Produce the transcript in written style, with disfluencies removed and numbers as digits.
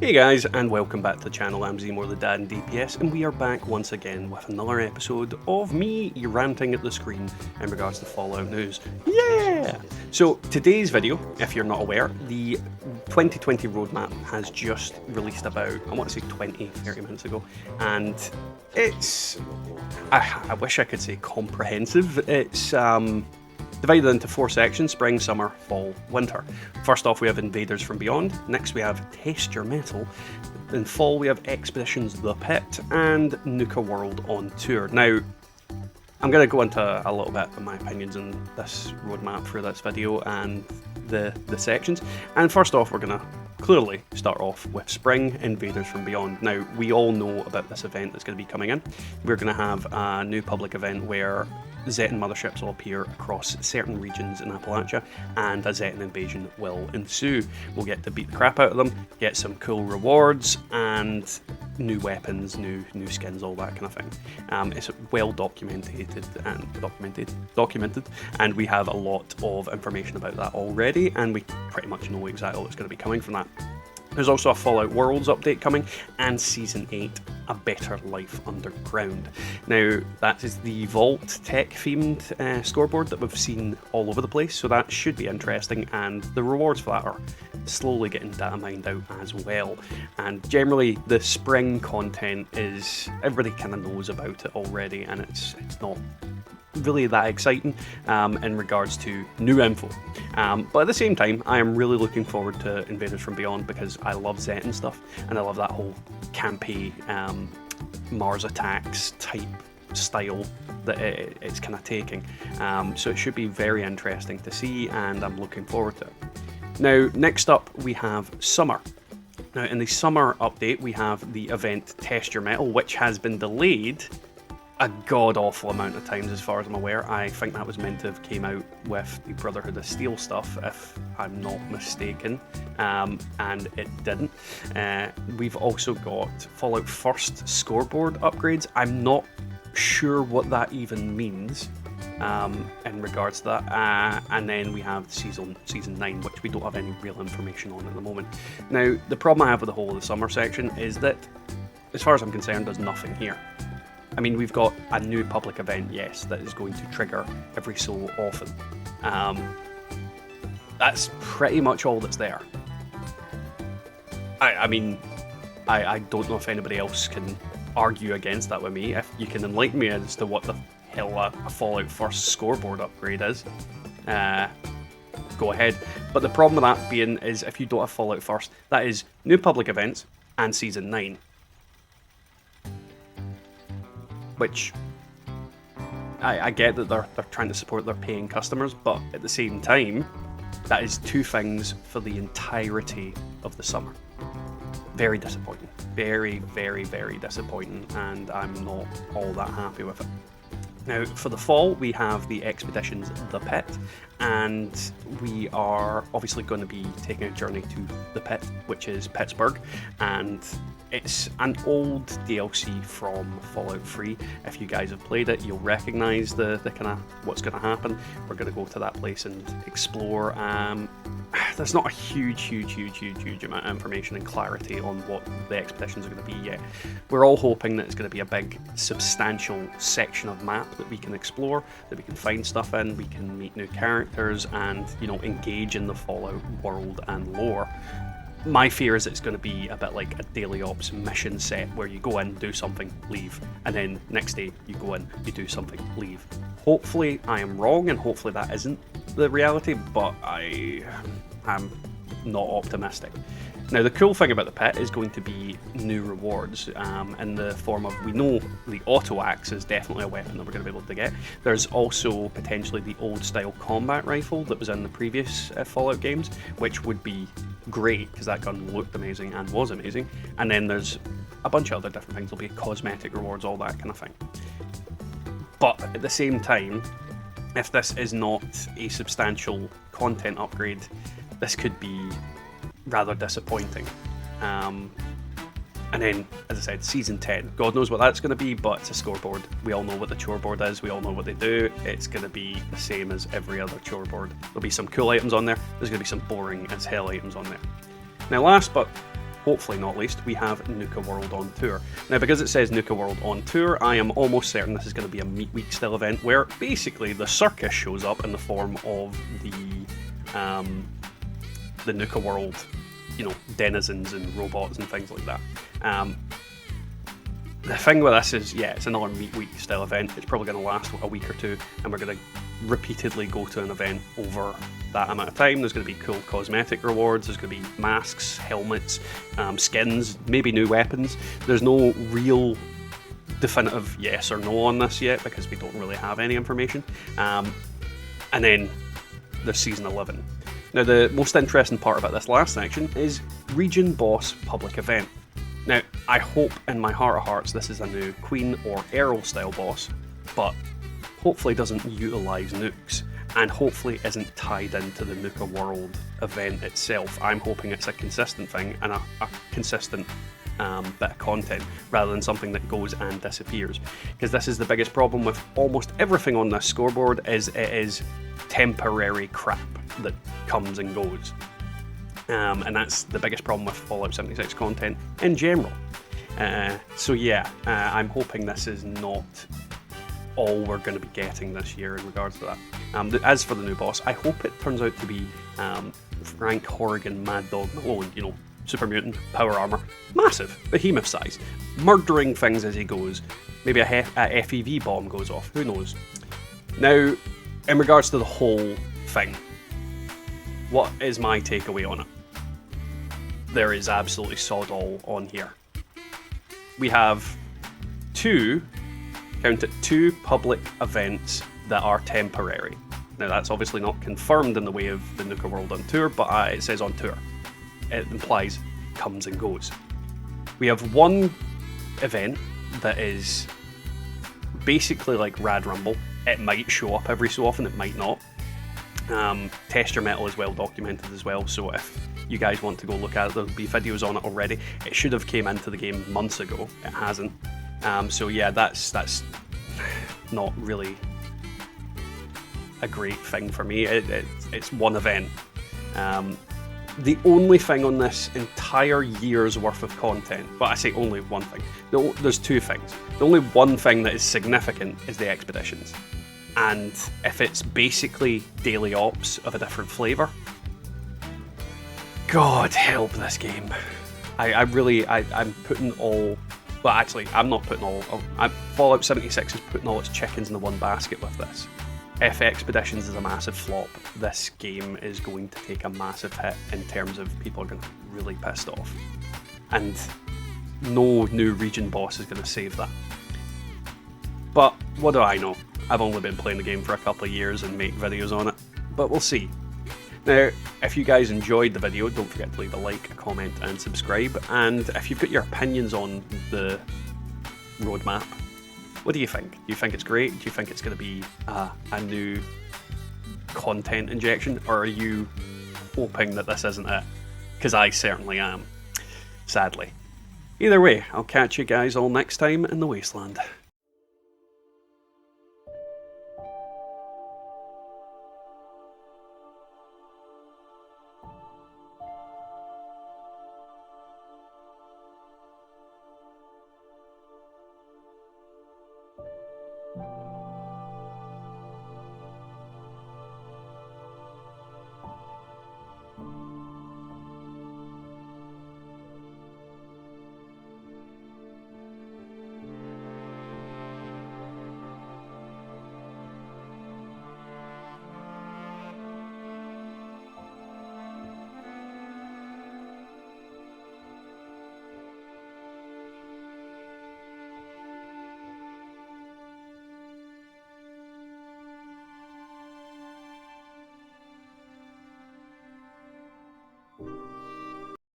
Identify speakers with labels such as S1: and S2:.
S1: Hey guys, and welcome back to the channel. I'm Zmore the Dad in DPS, and we are back once again with another episode of me ranting at the screen in regards to Fallout news. Yeah! So today's video, if you're not aware, the 2020 roadmap has just released about, I want to say 30 minutes ago, and it's, I wish I could say comprehensive. It's divided into 4 sections: spring, summer, fall, winter. First off, we have Invaders from Beyond. Next, we have Test Your Metal. In fall, we have Expeditions The Pit and Nuka World on Tour. Now, I'm going to go into a little bit of my opinions on this roadmap for this video and the sections. And first off, we're going to clearly start off with Spring Invaders from Beyond. Now, we all know about this event that's going to be coming in. We're going to have a new public event where Zetan motherships will appear across certain regions in Appalachia, and a Zetan invasion will ensue. We'll get to beat the crap out of them, get some cool rewards, and new weapons, new skins, all that kind of thing. It's well documented, and we have a lot of information about that already, and we pretty much know exactly what's going to be coming from that. There's also a Fallout Worlds update coming, and Season 8, A Better Life Underground. Now, that is the Vault tech-themed scoreboard that we've seen all over the place, so that should be interesting, and the rewards for that are slowly getting data mined out as well. And generally, the spring content is, everybody kind of knows about it already, and it's not really that exciting in regards to new info. But at the same time, I am really looking forward to Invaders from Beyond because I love Zetan stuff, and I love that whole campy Mars attacks type style that it's kind of taking. So it should be very interesting to see, and I'm looking forward to it. Now, next up we have Summer. Now, in the Summer update, we have the event Test Your Metal, which has been delayed a god-awful amount of times as far as I'm aware. I think that was meant to have came out with the Brotherhood of Steel stuff, if I'm not mistaken, and it didn't. We've also got Fallout First scoreboard upgrades. I'm not sure what that even means in regards to that. And then we have Season 9, which we don't have any real information on at the moment. Now, the problem I have with the whole of the Summer section is that, as far as I'm concerned, there's nothing here. I mean, we've got a new public event, yes, that is going to trigger every so often. That's pretty much all that's there. I mean, I don't know if anybody else can argue against that with me. If you can enlighten me as to what the hell a Fallout First scoreboard upgrade is, go ahead. But the problem with that being is if you don't have Fallout First, that is new public events and Season 9. Which, I get that they're trying to support their paying customers, but at the same time, that is 2 things for the entirety of the summer. Very disappointing. Very, very, very disappointing, and I'm not all that happy with it. Now, for the fall, we have the Expeditions The Pit, and we are obviously going to be taking a journey to the Pit, which is Pittsburgh, and it's an old DLC from Fallout 3. If you guys have played it, you'll recognise the kind of what's going to happen. We're going to go to that place and explore. There's not a huge amount of information and clarity on what the expeditions are going to be yet. We're all hoping that it's going to be a big, substantial section of map that we can explore, that we can find stuff in, we can meet new characters, and, you know, engage in the Fallout world and lore. My fear is it's going to be a bit like a daily ops mission set where you go in, do something, leave, and then next day you go in, you do something, leave. Hopefully I am wrong, and hopefully that isn't the reality, but I am not optimistic. Now, the cool thing about the Pit is going to be new rewards in the form of, we know the auto axe is definitely a weapon that we're going to be able to get. There's also potentially the old style combat rifle that was in the previous Fallout games, which would be great because that gun looked amazing and was amazing. And then there's a bunch of other different things. There'll be cosmetic rewards, all that kind of thing. But at the same time, if this is not a substantial content upgrade, this could be rather disappointing. And then, as I said, Season 10. God knows what that's going to be, but it's a scoreboard. We all know what the chore board is. We all know what they do. It's going to be the same as every other chore board. There'll be some cool items on there. There's going to be some boring as hell items on there. Now, last but hopefully not least, we have Nuka World on Tour. Now, because it says Nuka World on Tour, I am almost certain this is going to be a Meat Week style event where basically the circus shows up in the form of the Nuka World, you know, denizens and robots and things like that. The thing with this is, yeah, it's another Meat Week style event. It's probably going to last a week or two, and we're going to repeatedly go to an event over that amount of time. There's going to be cool cosmetic rewards, there's going to be masks, helmets, skins, maybe new weapons. There's no real definitive yes or no on this yet because we don't really have any information. And then there's Season 11. Now, the most interesting part about this last section is Region Boss Public Event. Now, I hope in my heart of hearts this is a new Queen or Earl style boss, but hopefully doesn't utilise nukes, and hopefully isn't tied into the Nuka World event itself. I'm hoping it's a consistent thing and a consistent bit of content, rather than something that goes and disappears. Because this is the biggest problem with almost everything on this scoreboard, is it is temporary crap that comes and goes. And that's the biggest problem with Fallout 76 content in general. So yeah, I'm hoping this is not all we're going to be getting this year in regards to that. As for the new boss, I hope it turns out to be Frank Horrigan Mad Dog Malone, you know, super mutant, power armor, massive, behemoth size, murdering things as he goes. Maybe a FEV bomb goes off, who knows. Now, in regards to the whole thing, what is my takeaway on it? There is absolutely sod all on here. We have two public events that are temporary. Now, that's obviously not confirmed in the way of the Nuka World on Tour, but it says on tour. It implies comes and goes. We have one event that is basically like Rad Rumble. It might show up every so often, it might not. Test Your Metal is well documented as well, so if you guys want to go look at it, there'll be videos on it already. It should have came into the game months ago, it hasn't. So yeah, that's not really a great thing for me. It's one event. The only thing on this entire year's worth of content, well, I say only one thing, there's two things. The only one thing that is significant is the expeditions. And if it's basically daily ops of a different flavour, God help this game. I'm putting all, well actually, I'm not putting all, Fallout 76 is putting all its chickens in the one basket with this. If Expeditions is a massive flop, this game is going to take a massive hit in terms of people are going to be really pissed off. And no new region boss is going to save that. But what do I know? I've only been playing the game for a couple of years and make videos on it, but we'll see. Now, if you guys enjoyed the video, don't forget to leave a like, a comment and subscribe, and if you've got your opinions on the roadmap, what do you think? Do you think it's great? Do you think it's going to be a new content injection, or are you hoping that this isn't it? Because I certainly am, sadly. Either way, I'll catch you guys all next time in the Wasteland.